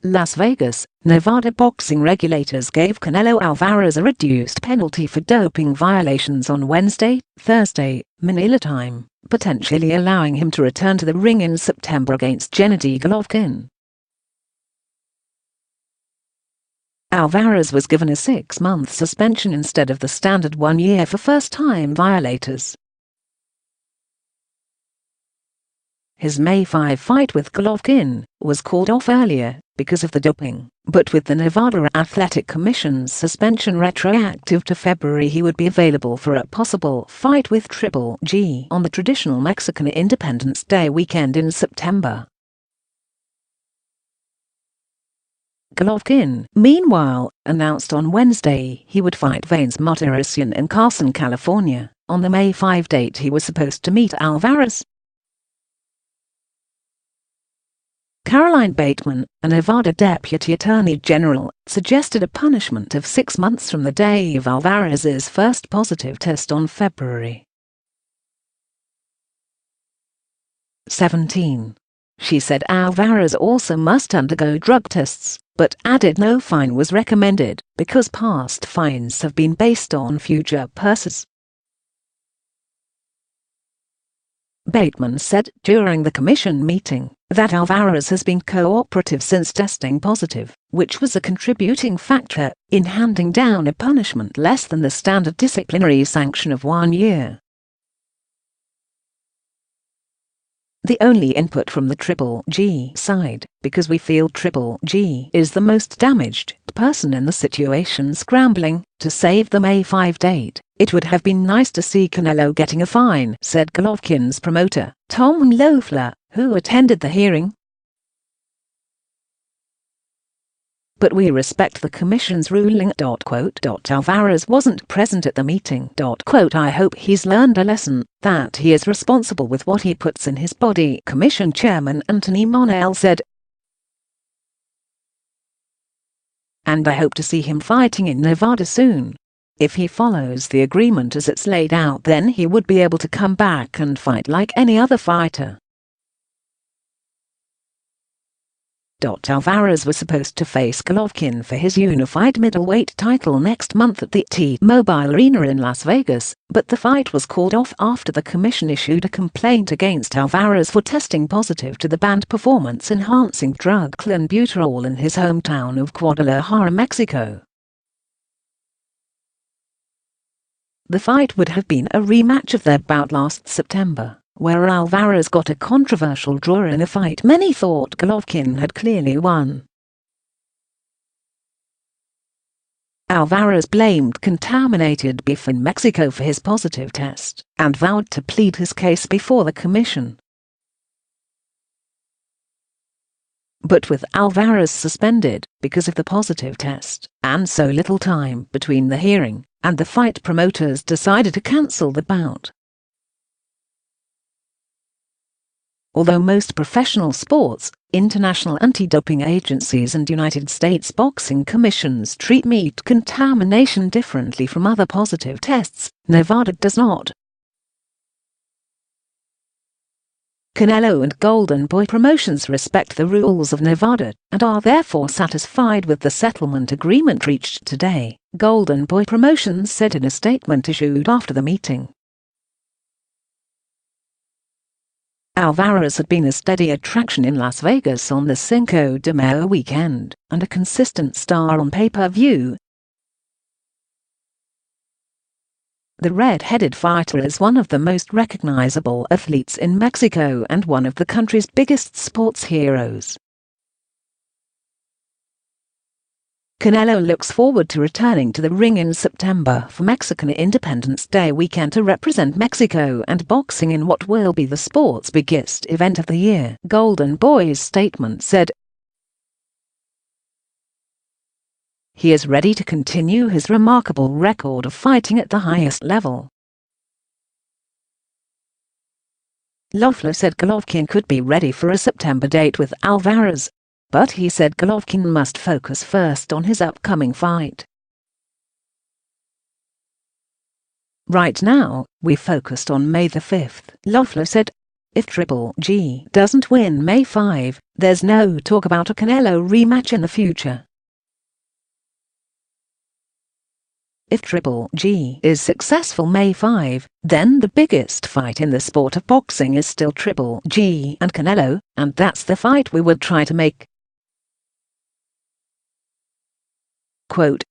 Las Vegas, Nevada boxing regulators gave Canelo Alvarez a reduced penalty for doping violations on Wednesday, Thursday, Manila time, potentially allowing him to return to the ring in September against Gennady Golovkin. Alvarez was given a 6-month suspension instead of the standard 1 year for first-time violators. His May 5 fight with Golovkin was called off earlier because of the doping, but with the Nevada Athletic Commission's suspension retroactive to February, he would be available for a possible fight with Triple G on the traditional Mexican Independence Day weekend in September. Golovkin, meanwhile, announced on Wednesday he would fight Vanes Martirosyan in Carson, California. On the May 5 date he was supposed to meet Alvarez. Bateman, a Nevada Deputy Attorney General, suggested a punishment of 6 months from the day of Alvarez's first positive test on February 17. She said Alvarez also must undergo drug tests, but added no fine was recommended because past fines have been based on future purses. Bateman said during the commission meeting that Alvarez has been cooperative since testing positive, which was a contributing factor in handing down a punishment less than the standard disciplinary sanction of 1 year. The only input from the Triple G side, because we feel Triple G is the most damaged person in the situation scrambling to save the May 5 date. It would have been nice to see Canelo getting a fine, said Golovkin's promoter, Tom Loeffler, who attended the hearing. But we respect the commission's ruling. Alvarez wasn't present at the meeting. I hope he's learned a lesson, that he is responsible with what he puts in his body, Commission Chairman Anthony Monell said. And I hope to see him fighting in Nevada soon. If he follows the agreement as it's laid out, then he would be able to come back and fight like any other fighter. Alvarez was supposed to face Golovkin for his unified middleweight title next month at the T-Mobile Arena in Las Vegas, but the fight was called off after the commission issued a complaint against Alvarez for testing positive to the banned performance-enhancing drug clenbuterol in his hometown of Guadalajara, Mexico. The fight would have been a rematch of their bout last September, where Alvarez got a controversial draw in a fight many thought Golovkin had clearly won. Alvarez blamed contaminated beef in Mexico for his positive test, and vowed to plead his case before the commission. But with Alvarez suspended because of the positive test, and so little time between the hearing and the fight, promoters decided to cancel the bout. Although most professional sports, international anti-doping agencies and United States boxing commissions treat meat contamination differently from other positive tests, Nevada does not. Canelo and Golden Boy Promotions respect the rules of Nevada and are therefore satisfied with the settlement agreement reached today, Golden Boy Promotions said in a statement issued after the meeting. Alvarez had been a steady attraction in Las Vegas on the Cinco de Mayo weekend, and a consistent star on pay-per-view. The red-headed fighter is one of the most recognizable athletes in Mexico and one of the country's biggest sports heroes. Canelo looks forward to returning to the ring in September for Mexican Independence Day weekend to represent Mexico and boxing in what will be the sport's biggest event of the year, Golden Boy's statement said. He is ready to continue his remarkable record of fighting at the highest level. Loeffler said Golovkin could be ready for a September date with Alvarez, but he said Golovkin must focus first on his upcoming fight. Right now, we focused on May the 5th, Loeffler said. If Triple G doesn't win May 5, there's no talk about a Canelo rematch in the future. If Triple G is successful May 5, then the biggest fight in the sport of boxing is still Triple G and Canelo, and that's the fight we would try to make. Quote,